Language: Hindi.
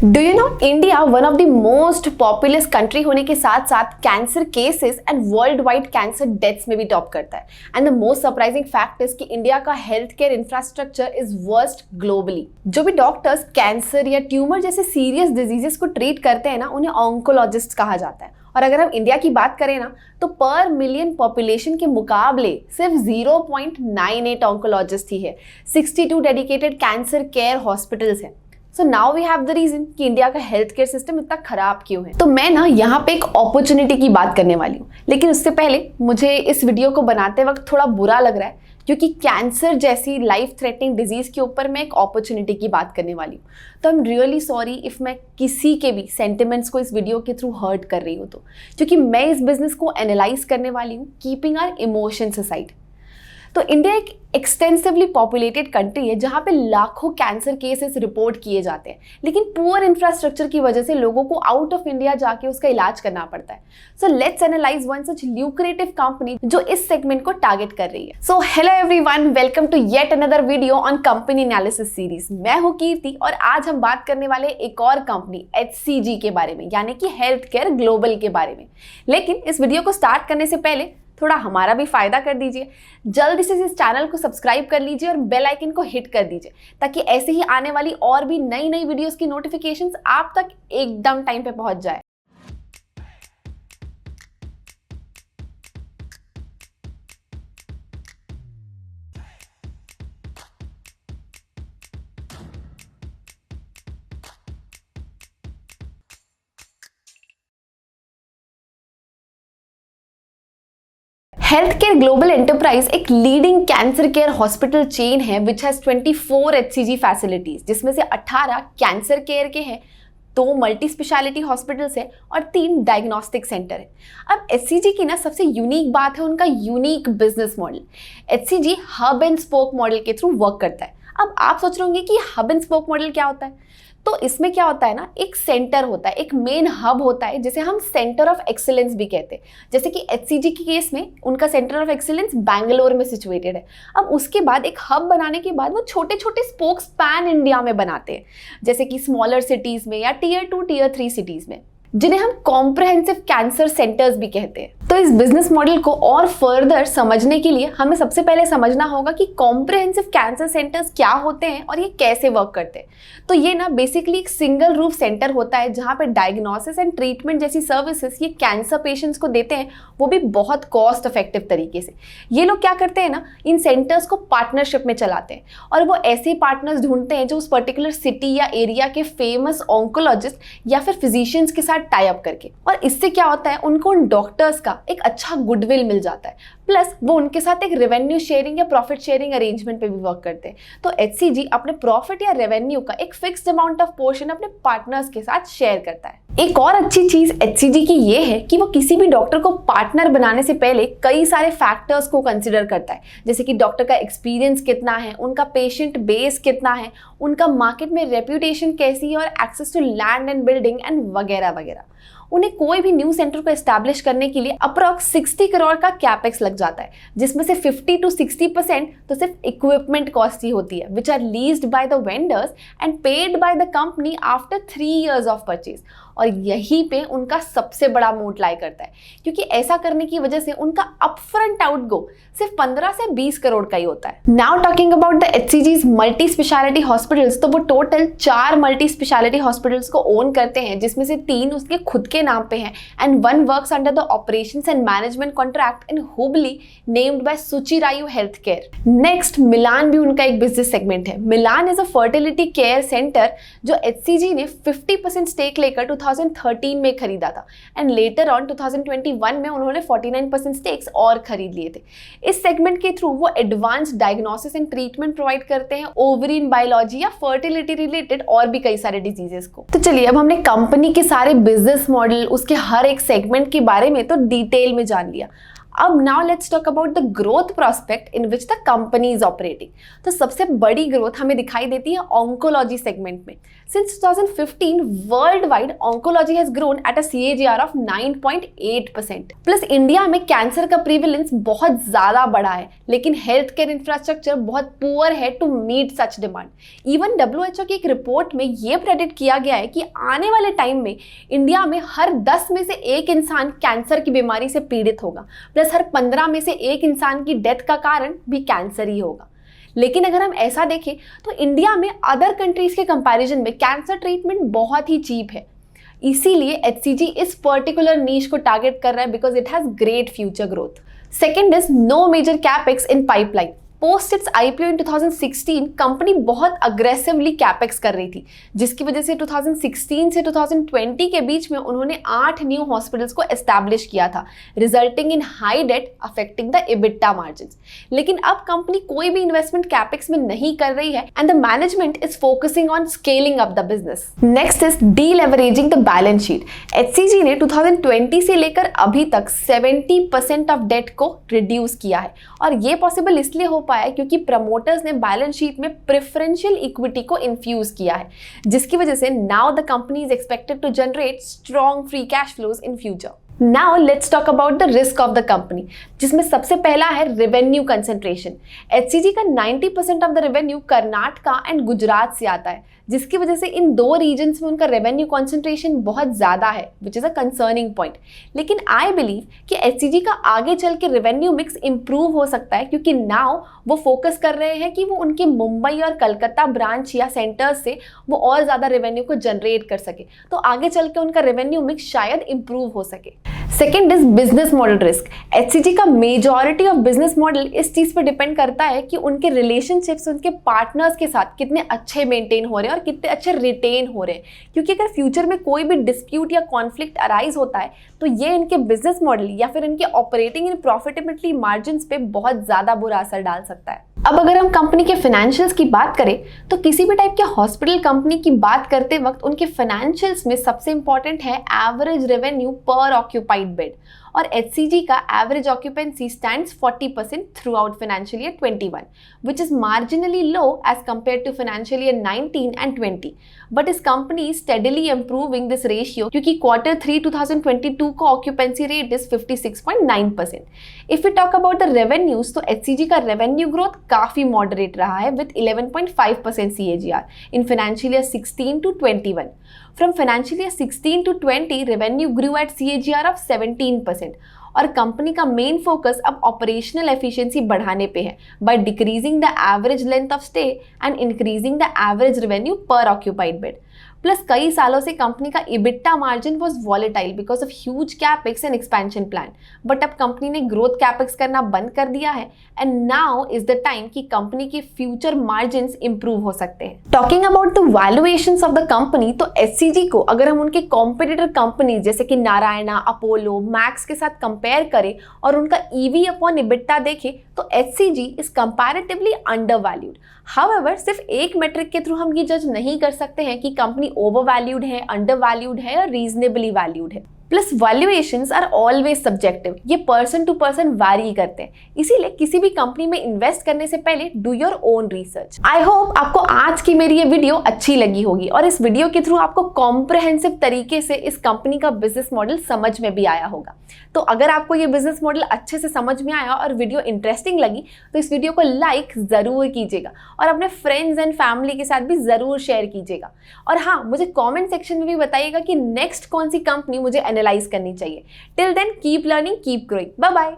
Do you know India one of the most populous country होने के साथ साथ cancer cases and world wide cancer deaths में भी टॉप करता है। And the most surprising fact is कि इंडिया का health care infrastructure is worst globally. जो भी डॉक्टर्स कैंसर या ट्यूमर जैसे सीरियस डिजीजेस को ट्रीट करते हैं ना, उन्हें ऑन्कोलॉजिस्ट कहा जाता है। और अगर हम इंडिया की बात करें ना, तो पर मिलियन पॉपुलेशन के मुकाबले सिर्फ 0.98 ऑन्कोलॉजिस्ट ही है। 62 डेडिकेटेड कैंसर केयर हॉस्पिटल्स हैं। So now we have the reason कि इंडिया का हेल्थ केयर सिस्टम इतना खराब क्यों है। तो मैं ना यहाँ पे एक अपॉर्चुनिटी की बात करने वाली हूँ, लेकिन उससे पहले मुझे इस वीडियो को बनाते वक्त थोड़ा बुरा लग रहा है, क्योंकि कैंसर जैसी लाइफ थ्रेटनिंग डिजीज के ऊपर मैं एक अपॉर्चुनिटी की बात करने वाली हूँ। तो I am really sorry if मैं किसी के भी सेंटिमेंट्स को इस वीडियो के थ्रू हर्ट कर रही हूँ, तो क्योंकि मैं इस बिजनेस को एनालाइज करने वाली हूँ कीपिंग आवर इमोशंस असाइड। तो इंडिया एक एक्सटेंसिवली पॉपुलेटेड कंट्री है जहाँ पे लाखों कैंसर केसेस रिपोर्ट किए जाते हैं, लेकिन पुअर इंफ्रास्ट्रक्चर की वजह से लोगों को आउट ऑफ इंडिया जाके उसका इलाज करना पड़ता है। So let's analyse one such lucrative company जो इस सेगमेंट को टारगेट कर रही है। So hello everyone, welcome to yet another video on company analysis series. मैं हूँ कीर्ति और आज हम बात करने वाले एक और कंपनी HCG के बारे में, यानी कि हेल्थ केयर ग्लोबल के बारे में। लेकिन इस वीडियो को स्टार्ट करने से पहले थोड़ा हमारा भी फायदा कर दीजिए, जल्दी से इस चैनल को सब्सक्राइब कर लीजिए और बेल आइकन को हिट कर दीजिए, ताकि ऐसे ही आने वाली और भी नई नई वीडियोस की नोटिफिकेशंस आप तक एकदम टाइम पे पहुंच जाए। हेल्थ केयर ग्लोबल एंटरप्राइज एक leading cancer care hospital chain है विच हैज 24 HCG फैसिलिटीज, जिसमें से 18 कैंसर केयर के हैं, 2 मल्टी स्पेशलिटी हॉस्पिटल्स हैं और 3 डायग्नोस्टिक सेंटर है। अब HCG की ना सबसे यूनिक बात है उनका unique business model. HCG hub and spoke model के थ्रू वर्क करता है। अब आप सोच रहे होंगे कि हब एंड स्पोक मॉडल क्या होता है। तो इसमें क्या होता है ना, एक सेंटर होता है, एक मेन हब होता है, जिसे हम सेंटर ऑफ एक्सीलेंस भी कहते हैं। जैसे कि HCG के केस में उनका सेंटर ऑफ एक्सीलेंस बैंगलोर में सिचुएटेड है। अब उसके बाद एक हब बनाने के बाद वो छोटे छोटे स्पोक्स पैन इंडिया में बनाते हैं, जैसे कि स्मॉलर सिटीज में या Tier 2 Tier 3 सिटीज में, जिन्हें हम कॉम्प्रहेंसिव कैंसर सेंटर्स भी कहते हैं। तो इस बिजनेस मॉडल को और फर्दर समझने के लिए हमें सबसे पहले समझना होगा कि कॉम्प्रहेंसिव कैंसर सेंटर्स क्या होते हैं और ये कैसे वर्क करते हैं। तो ये ना बेसिकली एक सिंगल रूफ सेंटर होता है जहाँ पे डायग्नोसिस एंड ट्रीटमेंट जैसी सर्विसेज ये कैंसर पेशेंट्स को देते हैं, वो भी बहुत कॉस्ट इफेक्टिव तरीके से। ये लोग क्या करते हैं ना, इन सेंटर्स को पार्टनरशिप में चलाते हैं और वो ऐसे पार्टनर्स ढूंढते हैं जो उस पर्टिकुलर सिटी या एरिया के फेमस ऑन्कोलॉजिस्ट या फिर फिजिशियंस के साथ टाई अप करके। और इससे क्या होता है, उनको उन डॉक्टर्स का एक अच्छा गुडविल मिल जाता है, प्लस वो उनके साथ एक रेवेन्यू शेयरिंग या प्रॉफिट शेयरिंग अरेंजमेंट पे भी वर्क करते हैं। तो HCG अपने प्रॉफिट या रेवेन्यू का एक फिक्स्ड अमाउंट ऑफ पोर्शन अपने पार्टनर्स के साथ शेयर करता है। एक और अच्छी चीज HCG की ये है कि वो किसी भी डॉक्टर को पार्टनर बनाने से पहले कई सारे फैक्टर्स को कंसिडर करता है, जैसे कि डॉक्टर का एक्सपीरियंस कितना है, उनका पेशेंट बेस कितना है, उनका मार्केट में रेप्यूटेशन कैसी है और access to land and building and वगैरह वगैरह। उन्हें कोई भी न्यू सेंटर को एस्टैब्लिश करने के लिए अप्रॉक्स 60 करोड़ का कैपेक्स लग जाता है, जिसमें से 50 to 60% तो सिर्फ इक्विपमेंट कॉस्ट ही होती है, which are leased by the vendors and paid by the company after 3 years of purchase. और यहीं पे उनका सबसे बड़ा मोट लाई करता है, क्योंकि ऐसा करने की वजह से उनका अपफ्रंट आउटगो सिर्फ 15 से 20 करोड़ का ही होता है। Now talking about the HCG's multi speciality hospitals, तो वो टोटल 4 मल्टी स्पेशलिटी हॉस्पिटल्स को ओन करते हैं, जिसमें से 3 उसके खुद के नाम पे हैं and 1 works under the operations and management contract in Hubli named by Suchirayu health care. Next, Milann भी उनका एक बिजनेस सेगमेंट है। Milann is a fertility care centre जो HCG ने 50% स्टेक लेकर 2013 में खरीदा था एंड लेटर ऑन 2021 में उन्होंने 49% स्टेक्स और खरीद लिए थे। इस सेगमेंट के थ्रू वो advance diagnosis and treatment provide करते हैं ओवरीन बायोलॉजी या फर्टिलिटी रिलेटेड और भी कई सारे डिजीजेस को। तो चलिए, अब हमने कंपनी के सारे बिजनेस मॉडल, उसके हर एक सेगमेंट के बारे में तो डिटेल में जान लिया। अब now let's talk about the growth prospect in which the company is operating. तो सबसे बड़ी ग्रोथ हमें दिखाई देती है ऑन्कोलॉजी सेगमेंट में। Since 2015, worldwide oncology has grown at a CAGR of 9.8%. Plus India में कैंसर का प्रीवेलेंस बहुत ज़्यादा बढ़ा है, लेकिन हेल्थ केयर इंफ्रास्ट्रक्चर बहुत पुअर है to meet such demand. Even WHO की एक रिपोर्ट में ये प्रेडिक्ट किया गया है कि आने वाले टाइम में इंडिया में हर 10 में से एक इंसान कैंसर की बीमारी से पीड़ित होगा, प्लस हर 15 में से एक इंसान की डेथ का कारण भी कैंसर ही होगा। लेकिन अगर हम ऐसा देखें तो इंडिया में अदर कंट्रीज के कंपैरिजन में कैंसर ट्रीटमेंट बहुत ही चीप है। इसीलिए HCG इस पर्टिकुलर नीश को टारगेट कर रहा है because it has great future growth. Second is no major capex in pipeline. Post its IPO in 2016 company बहुत अग्रेसिवली कैपेक्स कर रही थी, जिसकी वजह से 2016 से 2020 के बीच में उन्होंने 8 न्यू हॉस्पिटल्स को एस्टैब्लिश किया था, resulting in high debt affecting the EBITDA margins. लेकिन अब कंपनी कोई भी इन्वेस्टमेंट कैपेक्स में नहीं कर रही है and the management is focusing on scaling up the business. Next is deleveraging the balance sheet. HCG ने 2020 से लेकर अभी तक 70% ऑफ डेट को रिड्यूस किया है, और ये पॉसिबल इसलिए हो पाया क्योंकि प्रमोटर्स ने बैलेंस शीट में प्रेफरेंशियल इक्विटी को इन्फ्यूज किया है, जिसकी वजह से now the company is expected to generate strong free cash flows in future. Now let's talk about the risk of the company, जिसमें सबसे पहला है रेवेन्यू कंसंट्रेशन। HCG का 90% of the revenue Karnataka and Gujarat से आता है, जिसकी वजह से इन दो रीजन्स में उनका रेवेन्यू कंसंट्रेशन बहुत ज़्यादा है, which is a concerning point. लेकिन आई बिलीव कि HCG का आगे चल के रेवेन्यू मिक्स इंप्रूव हो सकता है, क्योंकि नाउ वो फोकस कर रहे हैं कि वो उनके मुंबई और कलकत्ता ब्रांच या सेंटर्स से वो और ज़्यादा रेवेन्यू को जनरेट कर सके, तो आगे चल के उनका रेवेन्यू मिक्स शायद इंप्रूव हो सके। Second is business model risk. HCG का मेजॉरिटी ऑफ बिजनेस मॉडल इस चीज़ पर डिपेंड करता है कि उनके रिलेशनशिप्स उनके पार्टनर्स के साथ कितने अच्छे मेंटेन हो रहे हैं और कितने अच्छे रिटेन हो रहे हैं, क्योंकि अगर फ्यूचर में कोई भी डिस्प्यूट या कॉन्फ्लिक्ट अराइज होता है तो ये इनके बिजनेस मॉडल या फिर इनके ऑपरेटिंग इन प्रॉफिटेबिलिटी मार्जिन्स पे बहुत ज़्यादा बुरा असर डाल सकता है। अब अगर हम कंपनी के फाइनेंशियल्स की बात करें तो किसी भी टाइप के हॉस्पिटल कंपनी की बात करते वक्त उनके फाइनेंशियल्स में सबसे इंपॉर्टेंट है average revenue per occupied bed, और HCG का average occupancy stands 40% throughout financial year 21, which is marginally low as compared to financial year 19 and 20, but इस company steadily improving this ratio, क्योंकि Q3 2022 का occupancy rate is 56.9%। If you talk about the revenues तो HCG का रेवेन्यू ग्रोथ काफी मॉडरेट रहा है with 11.5% CAGR in financial year 16 to 21। From financial year 16 to 20, revenue grew at CAGR of 17%, और कंपनी का मेन फोकस अब ऑपरेशनल एफिशिएंसी बढ़ाने पे है by decreasing the average length of stay and increasing the average revenue per occupied bed. Plus कई सालों से कंपनी का EBITDA margin was volatile because of huge capex and expansion plan, but अब कंपनी ने ग्रोथ कैपेक्स करना बंद कर दिया है and now is the time कि कंपनी के फ्यूचर मार्जिन्स इंप्रूव हो सकते हैं। Talking about the valuations of the company, तो HCG को अगर हम उनके कॉम्पिटिटर कंपनीज जैसे कि नारायणा, अपोलो, मैक्स के साथ कंपेयर करें और उनका EV अपॉन EBITDA देखें तो HCG is comparatively under valued. However सिर्फ एक मेट्रिक के थ्रू हम ये जज नहीं कर सकते हैं कि कंपनी ओवर वैल्यूड है, अंडर वैल्यूड है या रीजनेबली वैल्यूड है। Plus valuations are always subjective, ये पर्सन टू पर्सन वैरी करते हैं, इसीलिए किसी भी कंपनी में इन्वेस्ट करने से पहले do your own research. I hope आपको आज की मेरी ये वीडियो अच्छी लगी होगी और इस वीडियो के थ्रू आपको कॉम्प्रिहेंसिव तरीके से इस कंपनी का बिजनेस मॉडल समझ में भी आया होगा। तो अगर आपको ये बिजनेस मॉडल अच्छे से समझ में आया और वीडियो इंटरेस्टिंग लगी तो इस वीडियो को लाइक जरूर कीजिएगा और अपने फ्रेंड्स एंड फैमिली के साथ भी जरूर शेयर कीजिएगा। और हाँ, मुझे कमेंट सेक्शन में भी बताइएगा कि नेक्स्ट कौन सी कंपनी मुझे एनालाइज करनी चाहिए। Till then keep learning, keep growing, bye bye.